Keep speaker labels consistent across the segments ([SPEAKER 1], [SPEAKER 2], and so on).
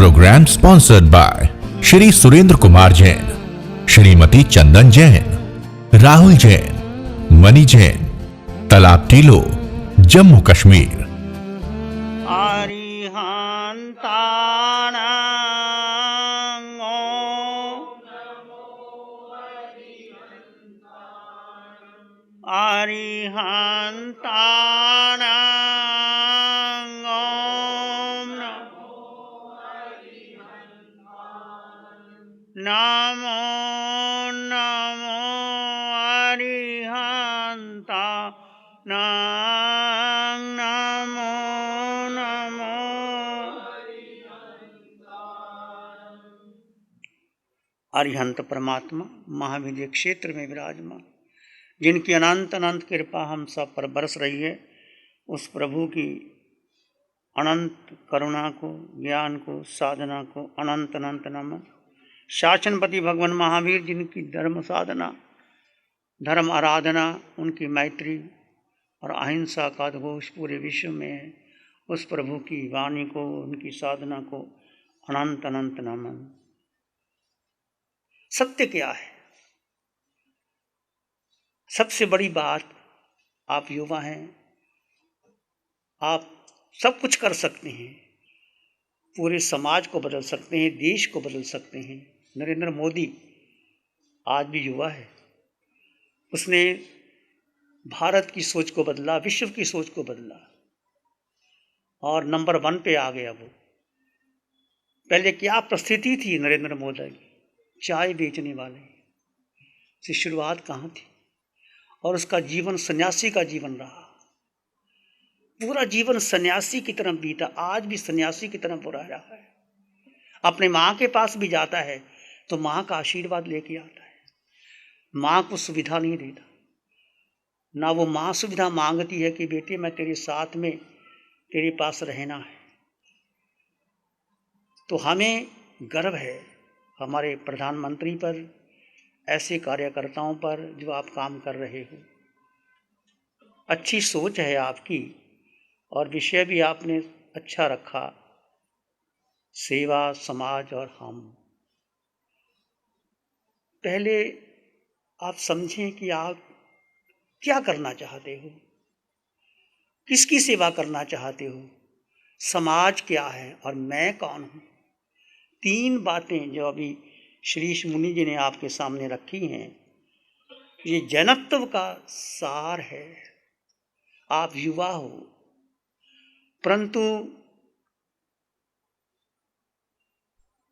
[SPEAKER 1] Programme sponsored by Shri Surendra Kumar Jain, Shrimati Chandan Jain, Rahul Jain, Mani Jain, Talab Tillo, Jammu Kashmir.
[SPEAKER 2] Namo Namo अरिहंतानां, Namo Namo. Arihant परमात्मा महाविद्य क्षेत्र में विराजमान, जिनकी अनंत अनंत कृपा हम सब पर बरस रही है, उस प्रभु की अनंत करुणा को, ज्ञान को, साधना को अनंत अनंत नमन। शासनपति भगवान महावीर, जिनकी धर्म साधना, धर्म आराधना, उनकी मैत्री और अहिंसा का घोष पूरे विश्व में है, उस प्रभु की वाणी को, उनकी साधना को अनंत अनंत नमन। सत्य क्या है? सबसे बड़ी बात, आप युवा हैं, आप सब कुछ कर सकते हैं, पूरे समाज को बदल सकते हैं, देश को बदल सकते हैं। नरेंद्र मोदी आज भी युवा है, उसने भारत की सोच को बदला, विश्व की सोच को बदला और नंबर 1 पे आ गया वो। पहले क्या परिस्थिति थी नरेंद्र मोदी की? चाय बेचने वाले से शुरुआत कहाँ थी, और उसका जीवन सन्यासी का जीवन रहा, पूरा जीवन सन्यासी की तरफ बीता, आज भी सन्यासी की तरफ बुरा रहा है। अपने माँ के पास भी जाता है तो माँ का आशीर्वाद लेके आता है, माँ को सुविधा नहीं देता, ना वो माँ सुविधा मांगती है कि बेटे मैं तेरे साथ में, तेरे पास रहना है। तो हमें गर्व है हमारे प्रधानमंत्री पर, ऐसे कार्यकर्ताओं पर जो आप काम कर रहे हो। अच्छी सोच है आपकी और विषय भी आपने अच्छा रखा, सेवा, समाज और हम। पहले आप समझें कि आप क्या करना चाहते हो, किसकी सेवा करना चाहते हो, समाज क्या है और मैं कौन हूँ। 3 बातें जो अभी श्रीश मुनि जी ने आपके सामने रखी हैं, ये जैनत्व का सार है। आप युवा हो, परंतु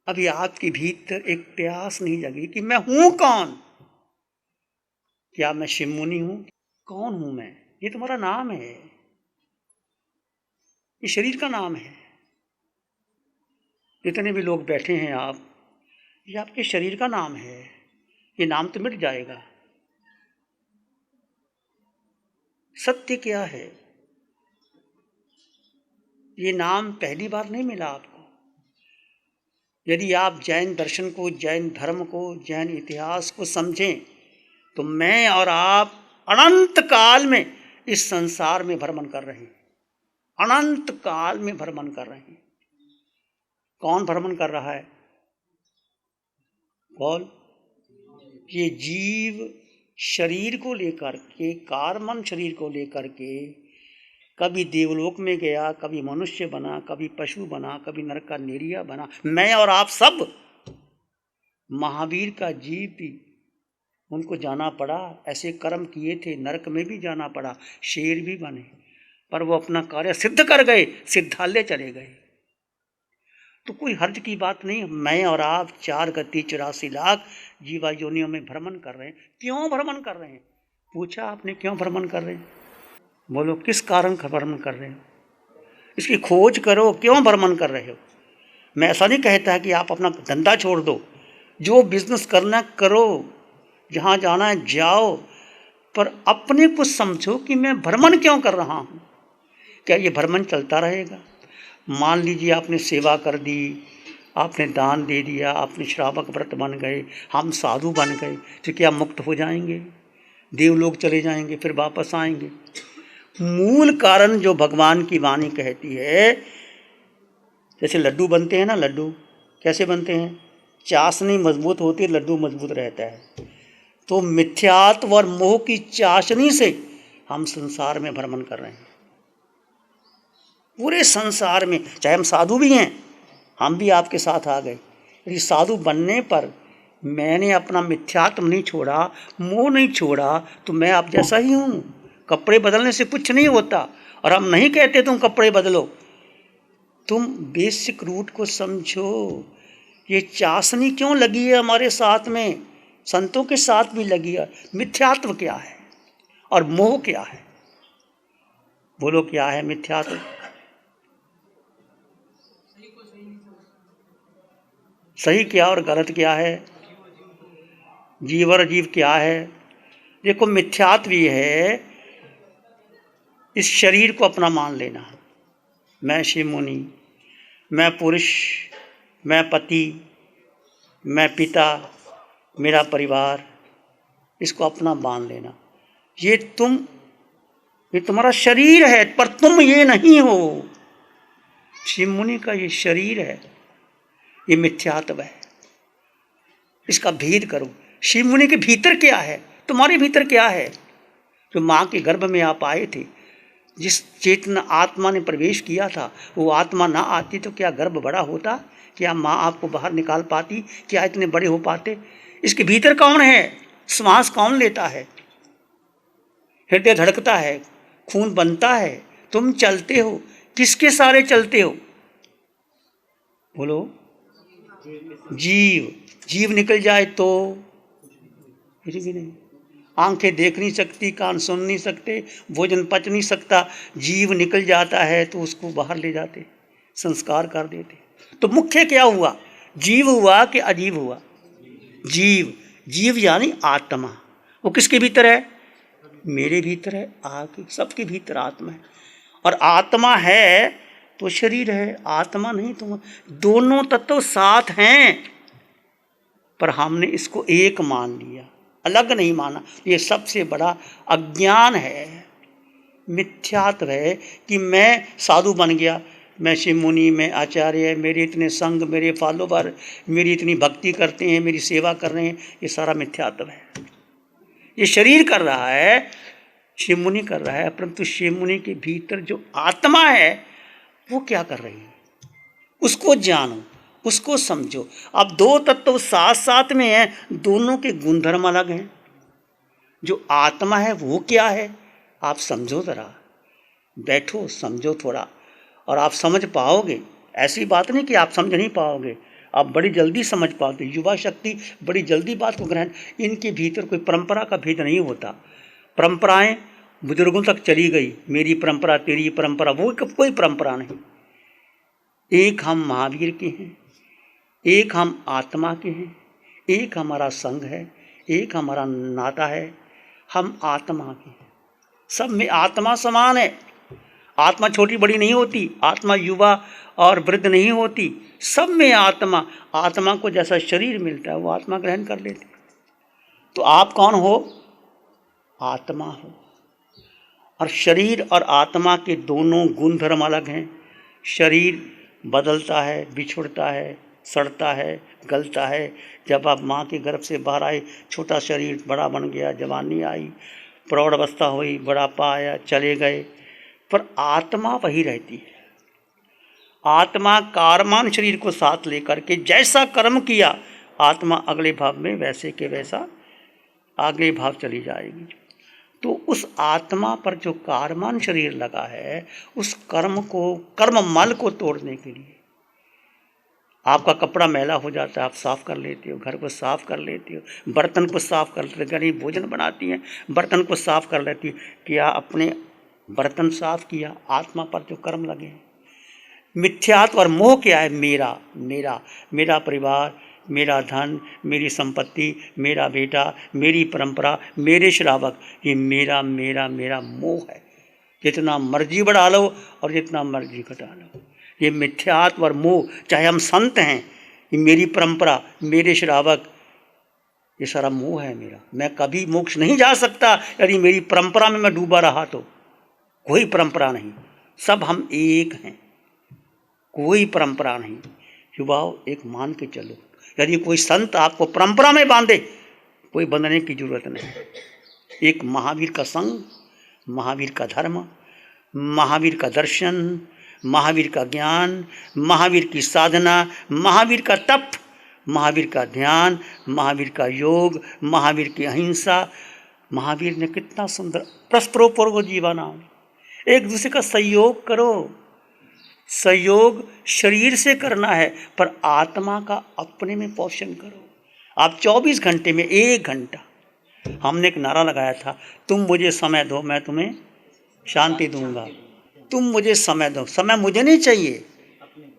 [SPEAKER 2] अभी आपके भीतर एक प्यास नहीं जगी कि मैं हूं कौन। क्या मैं शिव मुनि हूं? कौन हूं मैं? ये तुम्हारा नाम है, ये शरीर का नाम है। जितने भी लोग बैठे हैं आप, ये आपके शरीर का नाम है, ये नाम तो मिट जाएगा। सत्य क्या है? ये नाम पहली बार नहीं मिला आपको। यदि आप जैन दर्शन को, जैन धर्म को, जैन इतिहास को समझें तो मैं और आप अनंत काल में इस संसार में भ्रमण कर रहे हैं, अनंत काल में भ्रमण कर रहे हैं। कौन भ्रमण कर रहा है? कौन? ये जीव शरीर को लेकर के, कारमन शरीर को लेकर के कभी देवलोक में गया, कभी मनुष्य बना, कभी पशु बना, कभी नरक का नेरिया बना। मैं और आप सब महावीर का जीव भी, उनको जाना पड़ा, ऐसे कर्म किए थे, नरक में भी जाना पड़ा, शेर भी बने, पर वो अपना कार्य सिद्ध कर गए, सिद्धालय चले गए। तो कोई हर्ज की बात नहीं। मैं और आप 4 गति 84 लाख जीवा योनियों में भ्रमण कर रहे हैं। क्यों भ्रमण कर रहे हैं? पूछा आपने, क्यों भ्रमण कर रहे हैं? बोलो, किस कारण भ्रमण कर रहे हो? इसकी खोज करो, क्यों भ्रमण कर रहे हो। मैं ऐसा नहीं कहता है कि आप अपना धंधा छोड़ दो, जो बिजनेस करना करो, जहाँ जाना है जाओ, पर अपने को समझो कि मैं भ्रमण क्यों कर रहा हूँ। क्या ये भ्रमण चलता रहेगा? मान लीजिए आपने सेवा कर दी, आपने दान दे दिया, आपने श्रावक व्रत बन गए, हम साधु बन गए, तो क्या मुक्त हो जाएंगे? देवलोक चले जाएंगे, फिर वापस आएंगे? मूल कारण जो भगवान की वाणी कहती है जैसे लड्डू बनते हैं ना, लड्डू कैसे बनते हैं? चाशनी मजबूत होती है, लड्डू मजबूत रहता है। तो मिथ्यात्व और मोह की चाशनी से हम संसार में भ्रमण कर रहे हैं। पूरे संसार में, चाहे हम साधु भी हैं, हम भी आपके साथ आ गए, यदि साधु बनने पर मैंने अपना मिथ्यात्व नहीं छोड़ा, मोह नहीं छोड़ा, तो मैं आप जैसा ही हूँ। कपड़े बदलने से कुछ नहीं होता। और हम नहीं कहते तुम कपड़े बदलो, तुम बेसिक रूट को समझो। ये चाशनी क्यों लगी है हमारे साथ में? संतों के साथ भी लगी है। मिथ्यात्व क्या है और मोह क्या है? बोलो क्या है मिथ्यात्व? सही क्या और गलत क्या है? जीव और अजीव क्या है? देखो, मिथ्यात्व ये है इस शरीर को अपना मान लेना। मैं शिव मुनि, मैं पुरुष, मैं पति, मैं पिता, मेरा परिवार, इसको अपना मान लेना। ये तुम्हारा शरीर है, पर तुम ये नहीं हो। शिव मुनि का ये शरीर है, ये मिथ्यात्व है। इसका भेद करो। शिव मुनि के भीतर क्या है, तुम्हारे भीतर क्या है? जो माँ के गर्भ में आप आए थे, जिस चेतना आत्मा ने प्रवेश किया था, वो आत्मा ना आती तो क्या गर्भ बड़ा होता? क्या माँ आपको बाहर निकाल पाती? क्या इतने बड़े हो पाते? इसके भीतर कौन है? श्वास कौन लेता है? हृदय धड़कता है, खून बनता है, तुम चलते हो, किसके सारे चलते हो? बोलो। जीव निकल जाए तो कुछ भी नहीं। आंखें देख नहीं सकती, कान सुन नहीं सकते, भोजन पच नहीं सकता। जीव निकल जाता है तो उसको बाहर ले जाते, संस्कार कर देते। तो मुख्य क्या हुआ? जीव हुआ कि अजीव हुआ? जीव यानी आत्मा। वो किसके भीतर है? मेरे भीतर है, आपके सबके भीतर आत्मा है। और आत्मा है तो शरीर है, आत्मा नहीं तो। दोनों तत्व साथ हैं, पर हमने इसको एक मान लिया, अलग नहीं माना। ये सबसे बड़ा अज्ञान है, मिथ्यात्व है कि मैं साधु बन गया, मैं शिव मुनि, मैं आचार्य, मेरे इतने संग, मेरे फॉलोवर, मेरी इतनी भक्ति करते हैं, मेरी सेवा कर रहे हैं। ये सारा मिथ्यात्व है। ये शरीर कर रहा है, शिव मुनि कर रहा है, परंतु शिव मुनि के भीतर जो आत्मा है वो क्या कर रही है? उसको जानो, उसको समझो। अब दो तत्व साथ साथ में हैं, दोनों के गुणधर्म अलग हैं। जो आत्मा है वो क्या है? आप समझो ज़रा, बैठो समझो थोड़ा, और आप समझ पाओगे। ऐसी बात नहीं कि आप समझ नहीं पाओगे, आप बड़ी जल्दी समझ पाओगे। युवा शक्ति बड़ी जल्दी बात को ग्रहण। इनके भीतर कोई परंपरा का भेद नहीं होता। परंपराएं बुजुर्गों तक चली गई, मेरी परंपरा, तेरी परंपरा, वो कोई परंपरा नहीं। एक हम महावीर के हैं, एक हम आत्मा के हैं, एक हमारा संघ है, एक हमारा नाता है। हम आत्मा के हैं, सब में आत्मा समान है। आत्मा छोटी बड़ी नहीं होती, आत्मा युवा और वृद्ध नहीं होती, सब में आत्मा को जैसा शरीर मिलता है वो आत्मा ग्रहण कर लेती। तो आप कौन हो? आत्मा हो। और शरीर और आत्मा के दोनों गुण धर्म अलग हैं। शरीर बदलता है, बिछुड़ता है, सड़ता है, गलता है। जब आप माँ के गर्भ से बाहर आए, छोटा शरीर बड़ा बन गया, जवानी आई, प्रौढ़ अवस्था हुई, बुढ़ापा आया, चले गए, पर आत्मा वही रहती है। आत्मा कारमान शरीर को साथ लेकर के जैसा कर्म किया, आत्मा अगले भाव में वैसे के वैसा आगे भाव चली जाएगी। तो उस आत्मा पर जो कारमान शरीर लगा है, उस कर्म मल को तोड़ने के लिए, आपका कपड़ा मैला हो जाता है, आप साफ कर लेते हो, घर को साफ कर लेते हो, बर्तन को साफ कर लेते हो, गरीब भोजन बनाती हैं, बर्तन को साफ कर लेती है। क्या अपने बर्तन साफ किया? आत्मा पर जो कर्म लगे हैं। मिथ्यात्व और मोह क्या है? मेरा परिवार, मेरा धन, मेरी संपत्ति, मेरा बेटा, मेरी परंपरा, मेरे श्रावक, ये मेरा मोह है। जितना मर्जी बढ़ा लो और जितना मर्जी घटा लो, ये मिथ्यात्व और मोह। चाहे हम संत हैं, ये मेरी परंपरा, मेरे श्रावक, ये सारा मोह है मेरा। मैं कभी मोक्ष नहीं जा सकता यदि मेरी परंपरा में मैं डूबा रहा तो। कोई परंपरा नहीं, सब हम एक हैं। कोई परंपरा नहीं। युवाओं, एक मान के चलो, यदि कोई संत आपको परंपरा में बांधे, कोई बंधने की जरूरत नहीं। एक महावीर का संग, महावीर का धर्म, महावीर का दर्शन, महावीर का ज्ञान, महावीर की साधना, महावीर का तप, महावीर का ध्यान, महावीर का योग, महावीर की अहिंसा। महावीर ने कितना सुंदर परस्परोपरि जीवना, एक दूसरे का सहयोग करो। सहयोग शरीर से करना है, पर आत्मा का अपने में पोषण करो। आप 24 घंटे में 1 घंटा, हमने एक नारा लगाया था, तुम मुझे समय दो मैं तुम्हें शांति दूंगा। तुम मुझे समय दो, समय मुझे नहीं चाहिए,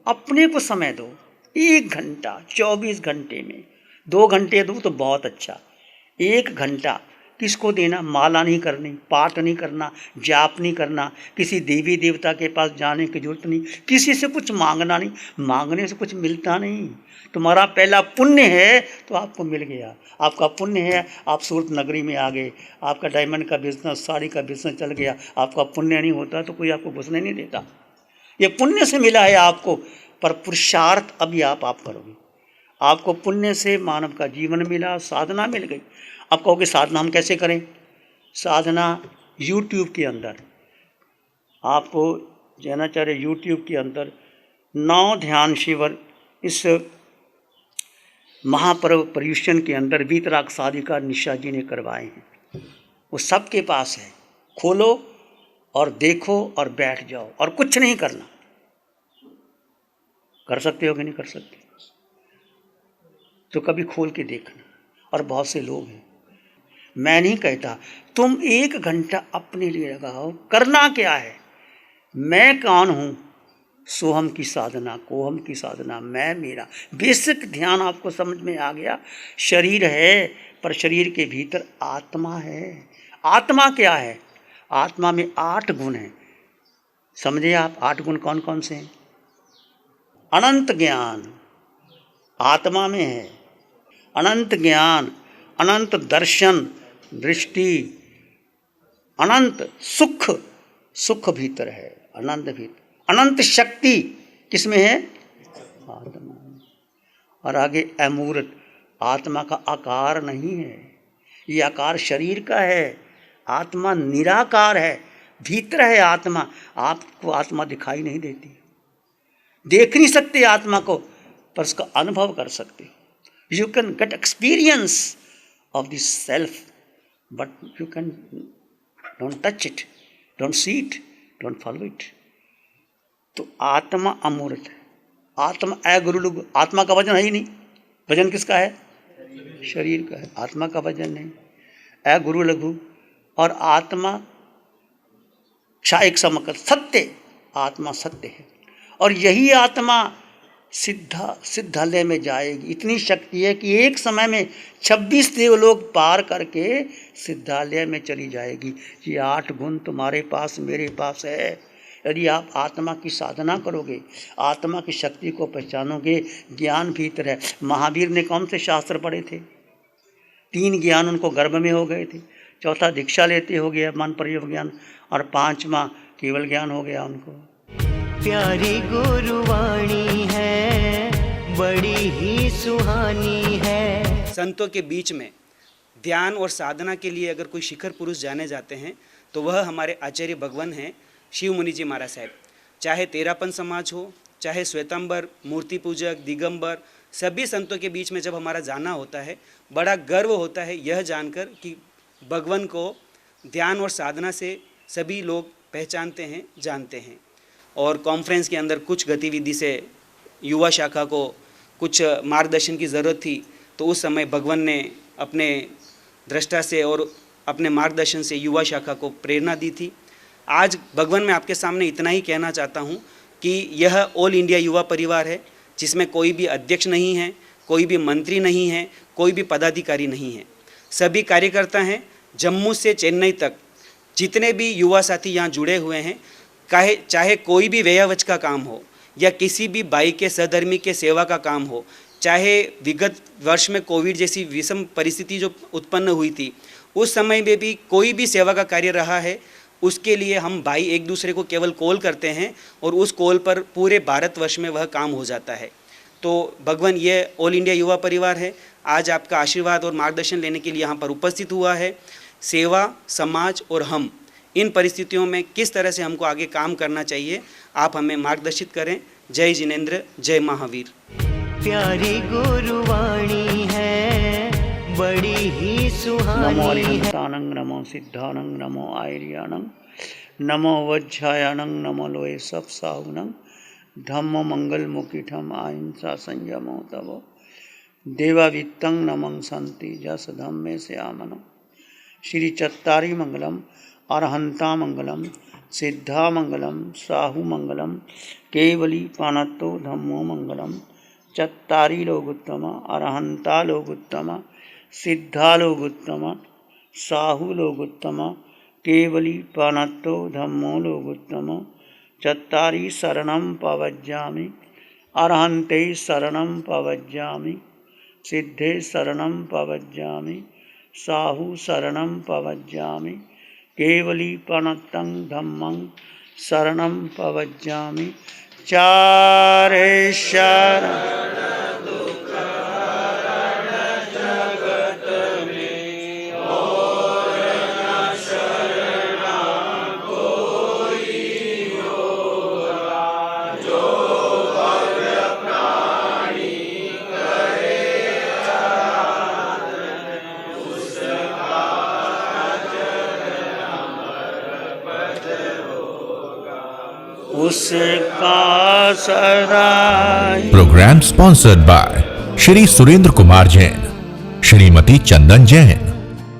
[SPEAKER 2] अपने को समय दो। 1 घंटा 24 घंटे में, 2 घंटे दो तो बहुत अच्छा, 1 घंटा किसको देना? माला नहीं करनी, पाठ नहीं करना, जाप नहीं करना, किसी देवी देवता के पास जाने की जरूरत नहीं, किसी से कुछ मांगना नहीं, मांगने से कुछ मिलता नहीं। तुम्हारा पहला पुण्य है तो आपको मिल गया। आपका पुण्य है, आप सूरत नगरी में आ गए, आपका डायमंड का बिजनेस, साड़ी का बिजनेस चल गया। आपका पुण्य नहीं होता तो कोई आपको घुसने नहीं देता। ये पुण्य से मिला है आपको, पर पुरुषार्थ अभी आप करोगे। आपको पुण्य से मानव का जीवन मिला, साधना मिल गई। अब कहोगे साधना हम कैसे करें? साधना यूट्यूब के अंदर आपको जाना चाहिए। यूट्यूब के अंदर 9 ध्यान शिविर इस महापर्व पर्यूषण के अंदर वीतराग साधिका निशा जी ने करवाए हैं। वो सबके पास है, खोलो और देखो और बैठ जाओ और कुछ नहीं करना। कर सकते हो कि नहीं कर सकते? तो कभी खोल के देखना। और बहुत से लोग हैं, मैं नहीं कहता तुम 1 घंटा अपने लिए लगाओ। करना क्या है? मैं कौन हूँ? सोहम की साधना, कोहम की साधना, मैं मेरा। बेसिक ध्यान आपको समझ में आ गया। शरीर है, पर शरीर के भीतर आत्मा है। आत्मा क्या है? आत्मा में 8 गुण हैं। समझे आप? 8 गुण कौन कौन से हैं? अनंत ज्ञान आत्मा में है, अनंत ज्ञान, अनंत दर्शन, दृष्टि, अनंत सुख, सुख भीतर है, आनंद भीतर, अनंत शक्ति किसमें है? आत्मा में। और आगे अमूर्त, आत्मा का आकार नहीं है, ये आकार शरीर का है। आत्मा निराकार है, भीतर है आत्मा। आपको आत्मा दिखाई नहीं देती, देख नहीं सकते आत्मा को, पर उसका अनुभव कर सकते हो। You can get experience of this self, but you can don't touch it, don't see it, don't follow it. तो आत्मा अमूर्त है। आत्मा अगुरु लघु, आत्मा का वजन है ही नहीं। वजन किसका है? शरीर का है, आत्मा का वजन नहीं। अगुरु लघु और आत्मा क्षायक समकर सत्य, आत्मा सत्य है। और यही आत्मा सिद्धालय में जाएगी। इतनी शक्ति है कि एक समय में 26 देवलोक पार करके सिद्धालय में चली जाएगी। ये 8 गुण तुम्हारे पास, मेरे पास है। यदि आप आत्मा की साधना करोगे, आत्मा की शक्ति को पहचानोगे, ज्ञान भीतर है। महावीर ने कौन से शास्त्र पढ़े थे? 3 ज्ञान उनको गर्भ में हो गए थे। चौथा दीक्षा लेते हो गया मन प्रयोग ज्ञान, और 5वां केवल ज्ञान हो गया उनको।
[SPEAKER 3] प्यारी गुरुवाणी है, बड़ी ही सुहानी है।
[SPEAKER 4] संतों के बीच में ध्यान और साधना के लिए अगर कोई शिखर पुरुष जाने जाते हैं तो वह हमारे आचार्य भगवान हैं, शिव मुनि जी महाराज साहब। चाहे तेरापन समाज हो, चाहे श्वेतांबर, मूर्ति पूजक, दिगंबर, सभी संतों के बीच में जब हमारा जाना होता है, बड़ा गर्व होता है यह जानकर कि भगवान को ध्यान और साधना से सभी लोग पहचानते हैं, जानते हैं। और कॉन्फ्रेंस के अंदर कुछ गतिविधि से युवा शाखा को कुछ मार्गदर्शन की ज़रूरत थी, तो उस समय भगवान ने अपने दृष्टा से और अपने मार्गदर्शन से युवा शाखा को प्रेरणा दी थी। आज भगवान मैं आपके सामने इतना ही कहना चाहता हूँ कि यह ऑल इंडिया युवा परिवार है, जिसमें कोई भी अध्यक्ष नहीं है, कोई भी मंत्री नहीं है, कोई भी पदाधिकारी नहीं है। सभी कार्यकर्ता हैं। जम्मू से चेन्नई तक जितने भी युवा साथी यहाँ जुड़े हुए हैं, चाहे कोई भी व्ययवच का काम हो या किसी भी भाई के सहधर्मी के सेवा का काम हो, चाहे विगत वर्ष में कोविड जैसी विषम परिस्थिति जो उत्पन्न हुई थी, उस समय में भी कोई भी सेवा का कार्य रहा है, उसके लिए हम भाई एक दूसरे को केवल कॉल करते हैं और उस कॉल पर पूरे भारतवर्ष में वह काम हो जाता है। तो भगवान ये ऑल इंडिया युवा परिवार है, आज आपका आशीर्वाद और मार्गदर्शन लेने के लिए यहाँ पर उपस्थित हुआ है। सेवा, समाज और हम, इन परिस्थितियों में किस तरह से हमको आगे काम करना चाहिए, आप हमें मार्गदर्शित करें। जय जिनेंद्र, जय महावीर।
[SPEAKER 3] प्यारी गुरुवाणी है, बड़ी ही
[SPEAKER 2] नमो
[SPEAKER 3] सुहानी है।
[SPEAKER 2] अरिहंतानं, नमो सिद्धानं, नमो आयर्यानं, नमो वज्रायानं, नमो लोये सब साहुनं, धम्मो मंगल मुकिठम अहिंसा संयमो तवो देवावित्तं नमं संति जस धम्मे से आमनो। श्री चत्तारी मंगलम, अरहंता मंगलम, सिद्धा मंगलम, साहु मंगलम, केवली पानत्तो धम्मो मंगलम। चत्तारी लोगुत्तम, अरहंता लोगुत्तम, सिद्धा लोगुत्तम, साहु लोगुत्तम, केवली पानत्तो धम्मो लोगुत्तम। चत्तारी शरणं पवज्जामि, अरहन्ते शरणं पवज्जामि, सिद्धे शरणं पवज्जामि, साहु शरणं पवज्जामि, केवली पानत्तं धम्मं शरणं पवज्जामि। चारे शरण उसका सराय।
[SPEAKER 1] Program sponsored by Shri Surendra Kumar Jain, Shrimati Chandan Jain,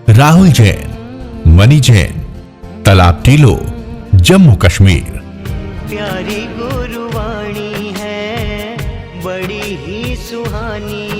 [SPEAKER 1] Rahul Jain, Mani Jain, Talab Tillo, Jammu Kashmir.
[SPEAKER 3] प्यारी गुरुवाणी है, बड़ी ही सुहानी